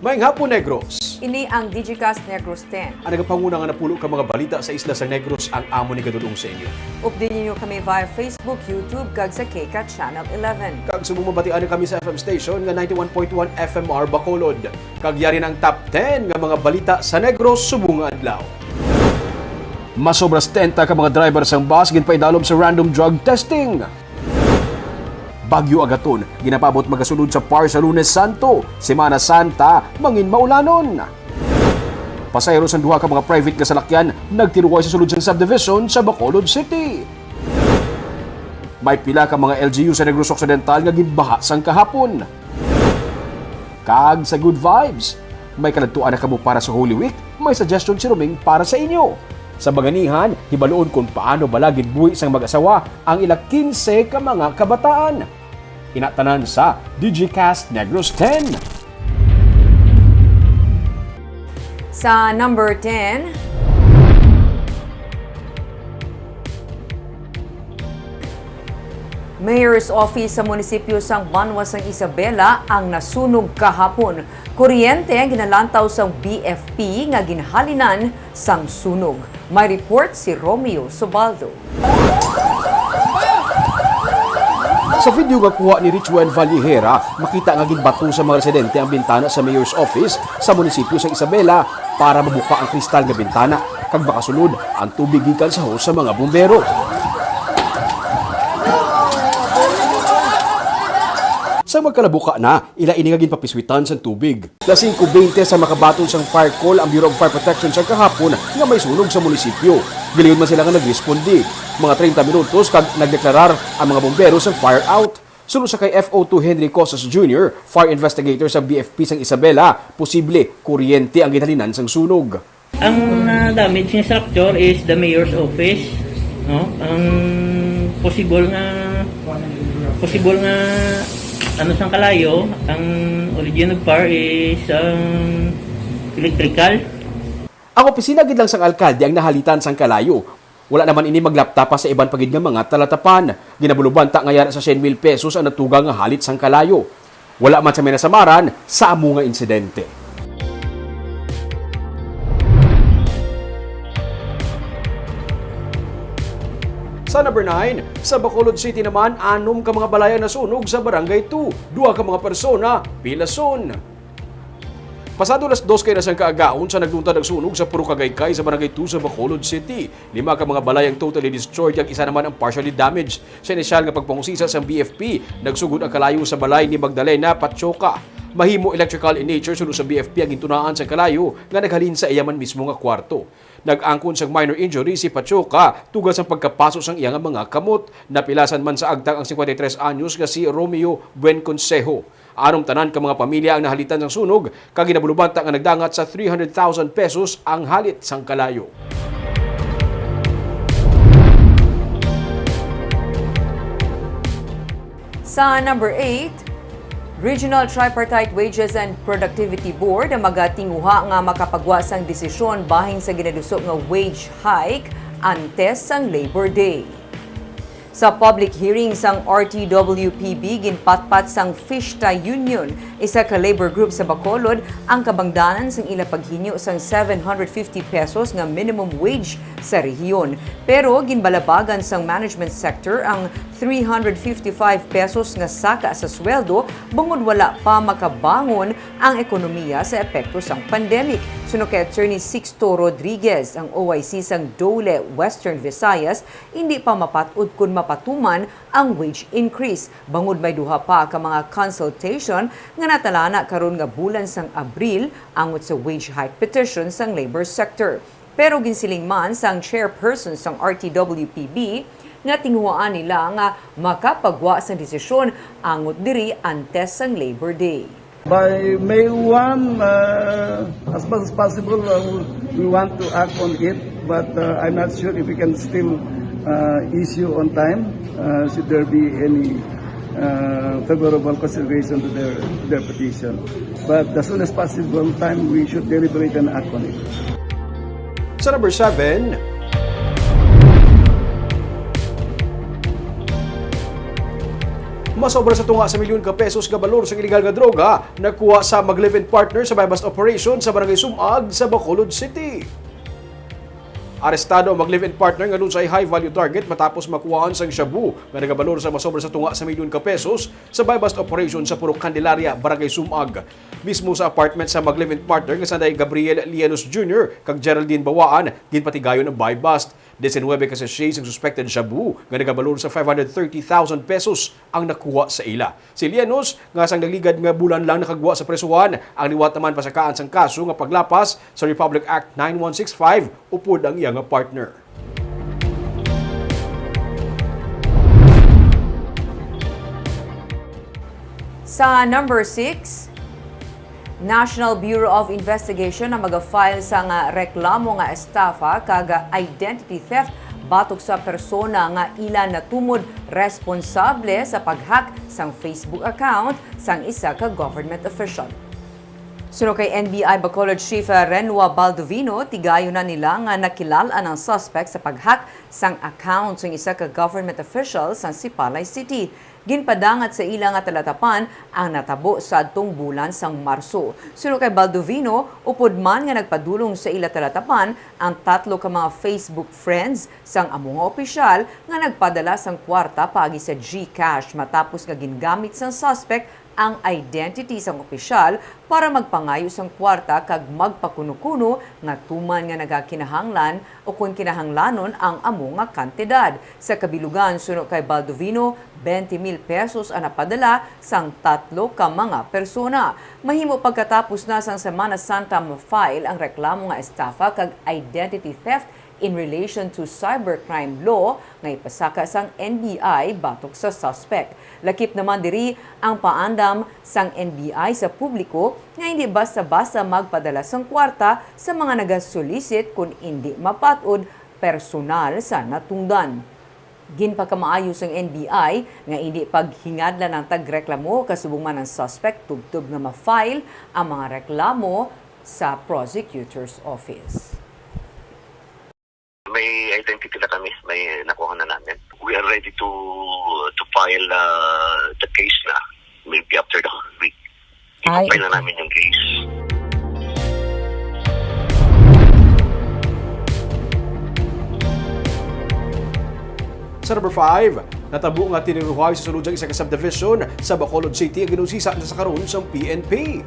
Maayong hapon, Negros. Ini ang Digicast Negros 10. Ang nagapanguna nga napulo ka mga balita sa isla sa Negros ang amo ni gadulong sa inyo. Updatein niyo kami via Facebook, YouTube, kag sa KCAT Channel 11. Kag sumumabatian kami sa FM station nga 91.1 FMR Bacolod. Kag yari ng top 10 nga mga balita sa Negros subong nga adlaw. Masobras 10 ka mga driver sang bus ginpaidalom sa random drug testing. Bagyo Agaton, ginapabot magasulod sa PAR sa Lunes Santo. Semana Santa, mangin maulanon. Pasayro sa duha ka mga private nga salakyan, nagtiruway sa sulod sang subdivision sa Bacolod City. May pila ka mga LGU sa Negros Occidental nga ginbaha sang kahapon. Kag sa Good Vibes, may kaladtuan na kamo para sa Holy Week, may suggestion si Roming para sa inyo. Sa baganihan, hibaluon kung paano balagid buhi sang mag-asawa ang ilang 15 ka mga kabataan. Inatanan sa Digicast Negros 10. Sa number 10, Mayor's Office sa munisipyo sang Banwa sang Isabela ang nasunog kahapon. Kuryente ang ginalantaw sang BFP nga ginhalinan sang sunog. May report si Romeo Sobaldo. Sa video nga kuha ni Richwan Vallejera, makita nga ginbato sa mga residente ang bintana sa Mayor's Office sa munisipyo sa Isabela para mabuka ang kristal nga bintana kag makasulod ang tubig gikan sa hose sa mga bumbero. Sa magkalabuka na, ila ini nga ginpapiswitan sa tubig. Na 5:20 sa makabaton sang fire call ang Bureau of Fire Protection sa kahapon nga may sunog sa munisipyo. Giliyon man sila nga nagrespondi. Mga 30 minutos kag nagdeklarar ang mga bombero sa fire out. Sunod sa kay FO2 Henry Cosas Jr., fire investigator sa BFP sang Isabela, posible kuryente ang ginhalinan sang sunog. Ang damage nga structure is the mayor's office, no? Ang possible nga ano sang kalayo, ang origin of fire is electrical. Ang opisina gid lang sang alkalde ang nahalitan sang kalayo. Wala naman ini maglapta pa sa iban pagid nga mga talatapan. Ginabulubanta nga yara sa 100,000 pesos ang natugang nga halit sang kalayo. Wala man sa minasamaran sa amo nga insidente. Sa number 9, sa Bacolod City naman, 6 ka mga balaya na sunog sa Barangay 2. 2 ka mga persona, pilason. Pasado las 2 kay nasang kaagaon sa nagluntad ang sunog sa Puro Kagaykay sa Barangay 2 sa Bacolod City. 5 ka mga balayang totally destroyed, ang isa naman ang partially damaged. Sa inisyal nga pagpangusisa sa BFP, nagsugod ang kalayo sa balay ni Magdalena Patsoka. Mahimo electrical in nature sulod sa BFP ang gintunaan sa kalayo nga naghalin sa iyaman mismo nga kwarto. Nag-angkon sa minor injury si Patsoka tugas ang pagkapaso sang iyang mga kamot. Napilasan man sa agtang ang 53 anyos nga si Romeo Buenconsejo. Anong tanan ka mga pamilya ang nahalitan ng sunog, kag ginabulubanta nga nagdangat sa 300,000 pesos ang halit sang kalayo. Sa number 8, Regional Tripartite Wages and Productivity Board ang magatinguha nga makapagwa sang desisyon bahin sa ginadusok nga wage hike antes sang Labor Day. Sa public hearing sang RTWPB, ginpatpat sang Fishta Union, isa ka labor group sa Bacolod, ang kabangdanan sang ila paghinyo sang 750 pesos nga minimum wage sa rehiyon. Pero ginbalabagan sang management sector ang 355 pesos nga saka sa sweldo bangod wala pa makabangon ang ekonomiya sa epekto sang pandemic. Suno kay Attorney Sixto Rodriguez, ang OIC sang Dole, Western Visayas, hindi pa mapatud kun mapatuman ang wage increase. Bangod may duha pa ka mga consultation nga natalana karon nga bulan sang Abril angot sa wage hike petition sang labor sector. Pero ginsiling man sang chairperson sang RTWPB nga tinguhaan nila nga makapagwa sa desisyon angot diri antes sang Labor Day. By May 1, as much as possible, we want to act on it, but I'm not sure if we can still issue on time. Should there be any favorable consideration to their petition. But as soon as possible time, we should deliberate and act on it. Sa number 7, Masobra sa tunga sa milyon ka pesos nga balor sa illegal nga droga nakuha sa mag-live-in partner sa buy-bust operation sa Barangay Sumag sa Bacolod City. Arestado ang mag-live-in partner nga doon sa high-value target matapos makuhaan sang shabu nga nagabalor sa masobra sa tunga sa milyon ka pesos sa buy-bust operation sa Purok Candelaria, Barangay Sumag. Mismo sa apartment sa mag-live-in partner nga sanday Gabriel Lianos Jr. kag Geraldine Bawaan ginpatigayon ang buy-bust. 19 kasi siya ang suspected shabu nga nagabalor sa 530,000 pesos ang nakuha sa ila. Si Lianos nga sang nagligad nga bulan lang nakagwa sa presuhan ang liwat naman pasakaan sang kaso nga paglapas sa Republic Act 9165 upod ang iyang partner. Sa number 6, National Bureau of Investigation na mag-file sa nga reklamo nga estafa kaga identity theft batok sa persona nga ilan natumod responsable sa pag-hack sang Facebook account sang isa ka government official. Suno kay NBI Bacolod Chief Renua Baldovino, tigayo na nila nga nakilalaan ang suspect sa pag-hack sang account sang isa ka government official sang Sipalay City. Ginpadangat sa ilang nga talatapan ang natabo sa adtong bulan sang Marso. Suno kay Baldovino, upod man nga nagpadulong sa ila talatapan ang 3 ka mga Facebook friends sang among nga opisyal nga nagpadala sang kwarta paagi sa GCash matapos nga gingamit sang suspect ang identity sang opisyal para magpangayo sang kwarta kag magpakuno-kuno nga tuman nga nagakinahanglan o kung kinahanglanon ang amo nga kantidad. Sa kabilugan, suno kay Baldovino, 20,000 pesos ang napadala sang 3 ka mga persona. Mahimo pagkatapos na sang Semana Santa ma-file ang reklamo nga estafa kag identity theft in relation to cybercrime law nga ipasaka sang NBI batok sa suspect. Lakip naman diri ang paandam sang NBI sa publiko nga hindi basta-basta magpadala sang kwarta sa mga nagasulisit kung hindi mapatod personal sa natungdan. Ginpakamaayos ang NBI nga hindi paghingadlan ng tagreklamo kasubong man ang suspect tubtob nga ma-file ang mga reklamo sa prosecutor's office. May identity na kami, may nakuha na namin. We are ready to file the case na maybe after the whole week. I-file na namin yung case. Sa number 5, natabo nga tiniruhay sa sulod sang isa ka subdivision sa Bacolod City ang ginusisa na sa karon sa PNP.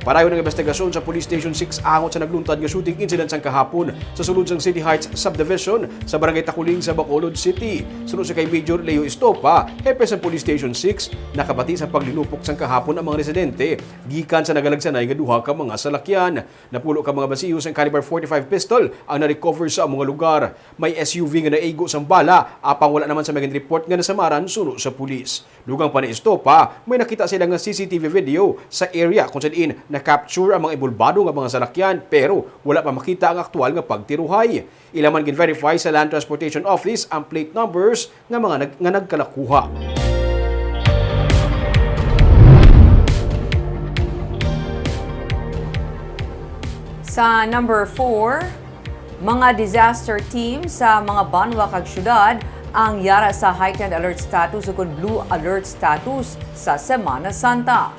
Parayon ng investigasyon sa Police Station 6 angot sa nagluntad nga shooting incident sang kahapon sa sulod sang City Heights Subdivision sa Barangay Takuling sa Bacolod City. Sunod sa kay Major Leo Estopa, hepe sa Police Station 6, nakabati sa paglinupok sang kahapon ang mga residente gikan sa nagalagsanay nga duha ka mga salakyan. Napulo ka mga basiyo sang caliber 45 pistol ang na-recover sa mga lugar. May SUV nga naigo sang bala, apang wala naman sa maging report nga nasamaran suno sa pulis. Dugang pa ni Estopa, may nakita sila nga CCTV video sa area kung saan na-capture ang mga ibulbado nga mga salakyan pero wala pa makita ang aktual nga pagtiruhay. Ilaman gin-verify sa Land Transportation Office ang plate numbers nga mga nagkalakuha. Sa number 4, mga disaster team sa mga banwa kag syudad ang yara sa heightened alert status o blue alert status sa Semana Santa.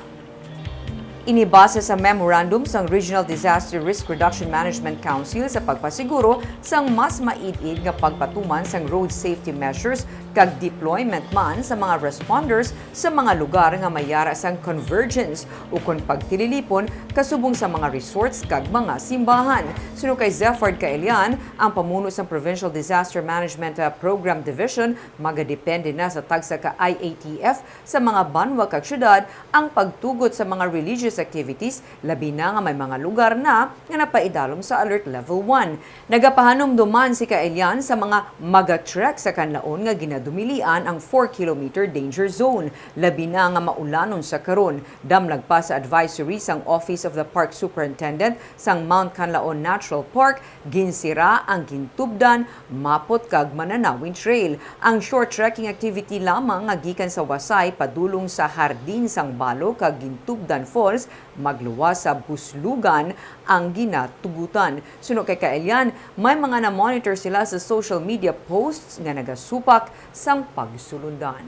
Inibase sa memorandum sang Regional Disaster Risk Reduction Management Council sa pagpasiguro sang mas maid-id nga pagpatuman sang road safety measures kag deployment man sa mga responders sa mga lugar nga mayara sang convergence o kung pagtililipon kasubong sa mga resorts kag mga simbahan. Suno kay Zeffard Kaelian, ang pamuno sang Provincial Disaster Management Program Division, magadepende na sa tagsa ka IATF sa mga banwa kag syudad ang pagtugot sa mga religious activities, labi na nga may mga lugar na nga napaidalom sa Alert Level 1. Nagapahanumduman si Kaelian sa mga magatrek sa kanlaon nga ginadumilian ang 4-kilometer danger zone. Labi na nga maulanon sa karon. Damlag pa sa advisory sang Office of the Park Superintendent sang Mount Canlaon Natural Park, ginsira ang gintubdan, mapot kag Mananawin Trail. Ang short trekking activity lamang nga gikan sa Wasay padulong sa Hardin sang Balo kag Gintubdan Falls magluwas sa Buslugan ang ginatugutan. Suno kay Kaelian, may mga na-monitor sila sa social media posts nga nagasupak sang pagsulundan.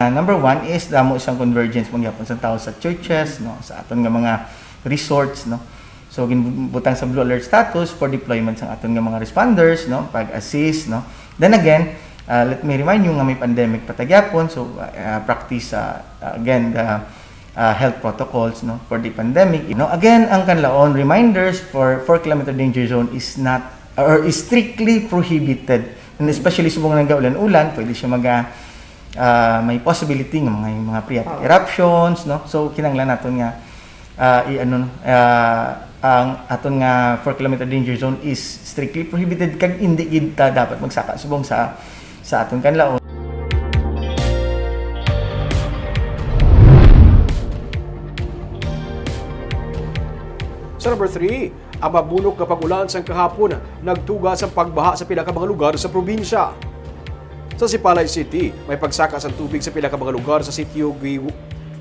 Number one is damo isang convergence mangyapon sa tao sa churches, no, sa aton nga mga resorts, no. So ginbutang sa blue alert status for deployment sa aton nga mga responders, no, pag-assist, no. Then again, let me remind you nga may pandemic patagyapon, so practice again the health protocols, no, for the pandemic. You know, again, ang kanlaon reminders for 4-kilometer danger zone is not or is strictly prohibited, and especially subong nagaulan-ulan, pwede siya may possibility ng mga phreatic eruptions, no. So kinahanglan naton nga ang aton nga 4-kilometer danger zone is strictly prohibited kag hindi gid ta dapat magsaka subong sa aton kanlaon. Sa number 3, ang mabunok na pag-ulan sa kahapon nagtuga sa pagbaha sa pila ka mga lugar sa probinsya. Sa Sipalay City, may pagsaka sa tubig sa pila ka mga lugar sa sitio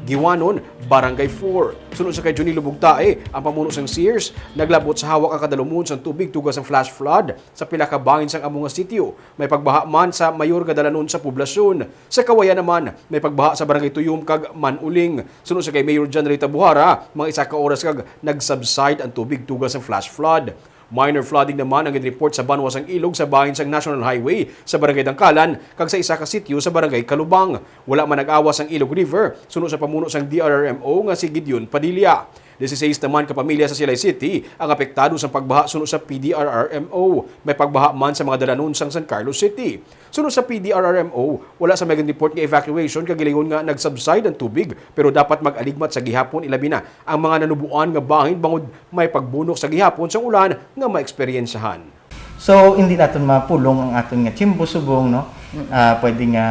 Giwanon, Barangay 4. Sunod sa kay Johnny Lubugtae, ang pamuno sang Sears, naglabot sa hawak ang kadalumon sa tubig tugas ng flash flood sa pila ka bangin sang among nga sitio. May pagbaha man sa mayor nga dalanon sa poblasyon. Sa Kawayan naman, may pagbaha sa Barangay Tuyom kag Manuling. Sunod sa kay Mayor John Rita Buhara, mga isa ka oras kag nagsubside ang tubig tugas ng flash flood. Minor flooding naman ang report sa Banwasang Ilog sa bahin sang National Highway sa Barangay Dangkalan kag sa isa ka sitio sa Barangay Kalubang. Wala man nag-awas ang Ilog River sunod sa pamuno sang DRRMO nga si Gideon Padilla. 16 naman ka pamilya sa Silay City ang apektado sa pagbaha sunod sa PDRRMO. May pagbaha man sa mga dalanon sang San Carlos City. Sunod sa PDRRMO, wala sa megan report nga evacuation kag gilingon nga nagsubside ang tubig pero dapat mag-aligmat sa gihapon ilabi na ang mga nanubuan nga bahin bangod may pagbunok sa gihapon sang ulan nga maeksperiensyahan. So hindi natin mapulong ang aton nga tiyempo subong, no. Pwede nga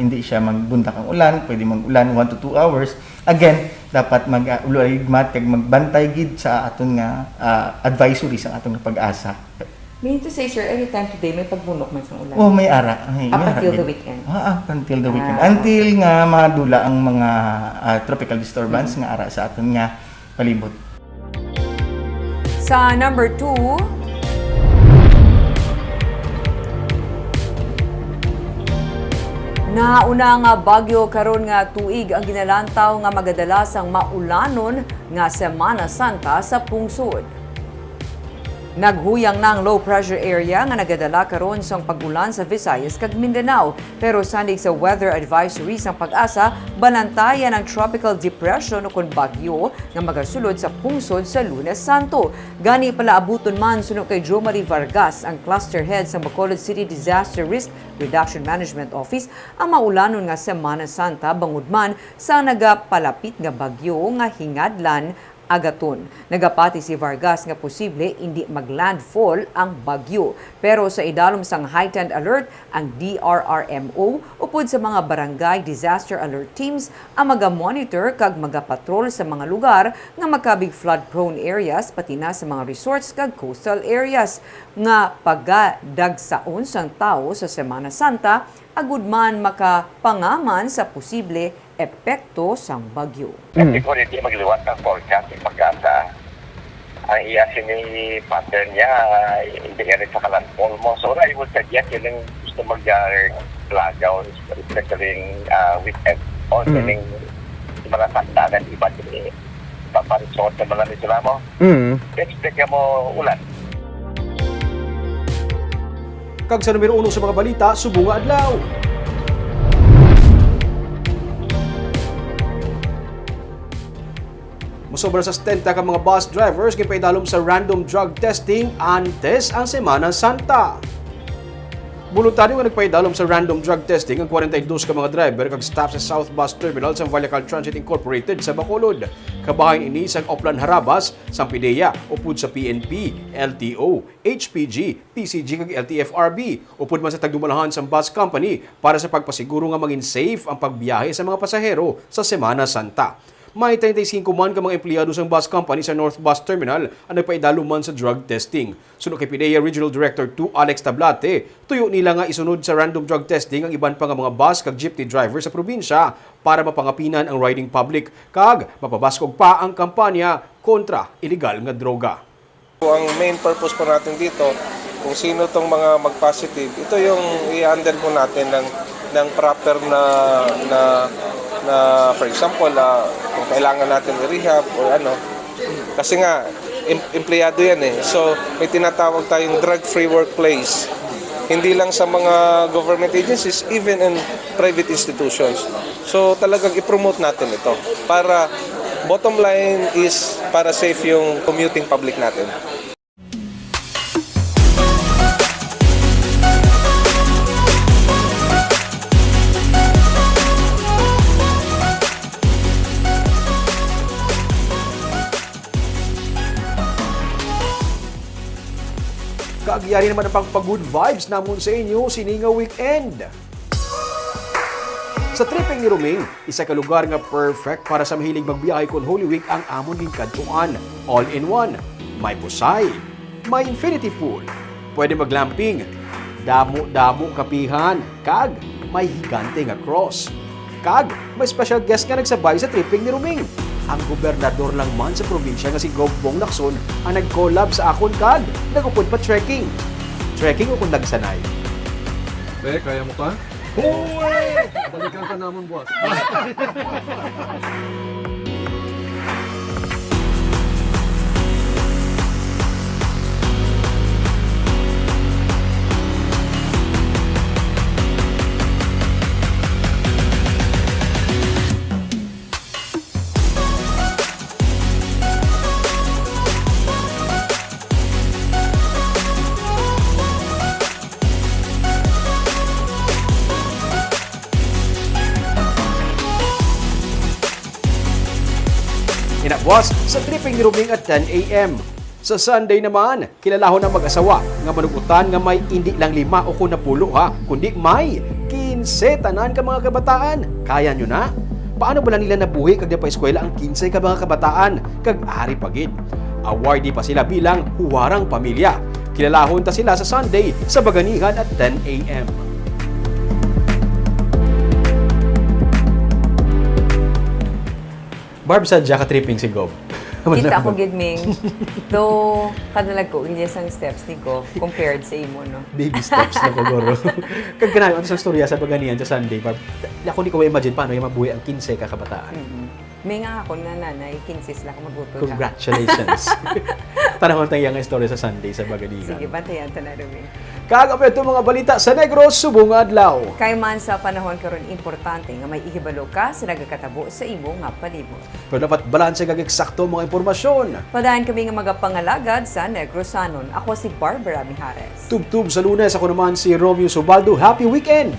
hindi siya magbuntak ang ulan, pwede mag-ulan 1 to 2 hours. Again, dapat mag-aligmat kag magbantay gid sa aton nga advisory sa aton nga pag-asa. Meaning to say, sir, anytime today may pagbunok man sa ulan? Oh, may ara. Up until the weekend? Up until the weekend. Until nga madula ang mga tropical disturbance nga ara sa aton nga palibot. Sa number 2, nauna nga bagyo karon nga tuig ang ginalantaw nga magadalasang maulanon nga Semana Santa sa pungsod. Naghuyang na ang low pressure area nga nagadala karon sa pag-ulan sa Visayas kag Mindanao, pero sanig sa weather advisory sang Pag-asa, balantayan ang tropical depression o kun bagyo nga magasulod sa pungsod sa Lunes Santo. Gani pala abuton man suno kay Jo Marie Vargas, ang cluster head sa Bacolod City Disaster Risk Reduction Management Office, ang maulanon nga Semana Santa bangod man sa nagapalapit nga bagyo nga hingadlan agaton. Nagapati si Vargas nga posible hindi maglandfall ang bagyo. Pero sa idalom sang heightened alert, ang DRRMO upod sa mga barangay disaster alert teams ang maga-monitor kag magapatrol sa mga lugar nga magkabig flood-prone areas pati na sa mga resorts kag coastal areas nga pagadagsaon sang tao sa Semana Santa agud man makapangaman sa posible epekto sang bagyo. Kasi kung hindi magliwat ang forecast ng Pag-asa, ang iyasin ni pattern niya, hindi rin sa kalandfall mo. So I would suggest yun yung gusto mag-lagaw, especially weekend. O yung mga sandagan, iba din paparisort na malamit sila mo. Expect mo ulan. Kag sa numero 1 sa mga balita, subong nga adlaw. Musobra sa 70 ka mga bus drivers gipaidalom sa random drug testing antes ang Semana Santa. Voluntaryo nga nagpaidalom sa random drug testing ang 42 ka mga driver kag staff sa South Bus Terminal sa Vallecal Transit Incorporated sa Bacolod. Kabahin ini sa Oplan Harabas, Sampideya, upod sa PNP, LTO, HPG, PCG kag LTFRB, upod man sa tagdumalahan sa bus company para sa pagpasiguro nga maging safe ang pagbiyahe sa mga pasahero sa Semana Santa. May 35 man ka mga empleyado sa bus company sa North Bus Terminal ang nagpaidalo man sa drug testing. Sunod kay PIDEA Regional Director 2 Alex Tablate, tuyo nila nga isunod sa random drug testing ang iban pa nga mga bus kag jeepney driver sa probinsya para mapangapinan ang riding public kag mapabaskog pa ang kampanya kontra illegal nga droga. Ang main purpose po natin dito, kung sino tong mga mag-positive, ito yung i-handle po natin ng ng proper na for example, kung kailangan natin i-rehab or ano. Kasi nga, empleyado yan eh. So, may tinatawag tayong drug-free workplace. Hindi lang sa mga government agencies, even in private institutions. So, talagang i-promote natin ito para bottom line is para safe yung commuting public natin. Kaagyari naman ang pang-good vibes namon sa inyo sininga weekend. Sa tripping ni Roming, isa ka lugar nga perfect para sa mahilig magbiyahe kon Holy Week ang amon din kadtuan. All in one. May busay, may infinity pool, pwede maglamping, damo-damo kapihan, kag may higante nga cross. Kag may special guest nga nagsabay sa tripping ni Roming. Ang gobernador lang man sa probinsya nga si Gov Bong Lacson ang nag-collab sa akon kag nagupod pa trekking. Trekking o kung nagsanay. Kaya mo ka? Hoy! Balikan ka naman, boss. Inabwas sa tripping ni Roming at 10 a.m. Sa Sunday naman, kilalahon ang mag-asawa nga manugutan nga may hindi lang 5 o 10 kundi may 15 tanan ka mga kabataan. Kaya nyo na? Paano ba lang nila nabuhi kag pa eskwela ang 15 ka mga kabataan kag ari pagid? Awardee pa sila bilang huwarang pamilya. Kilalahon ta sila sa Sunday sa Baganihan at 10 a.m. Barb, sadya ka tripping si Gob. Kita ko gidming. Though, kadalag ko, hindi isang steps ni ko compared sa imo, no? Baby steps na kogoro. Kag ganayon, ano sa storya sa Baganihan sa Sunday, Barb, ako hindi ko imagine paano yung mabuhay ang 15 ka kabataan. May nga ako na nanay, 15 lang maguto ka. Congratulations. Tanahon tayo nga istorya sa Sunday sa Baganihan. Sige, bantayan ta na rin. Kagapit itong mga balita sa Negros, Subong Adlaw. Kay man sa panahon karon importante nga may ihibalo ka sa nagakatabo sa imo nga palibot. Pero dapat balanse kag eksakto mga impormasyon. Padayon kami nga magapangalagad sa Negrosanon. Ako si Barbara Mijares. Tub-tub sa Lunes, ako naman si Romeo Subaldo. Happy weekend!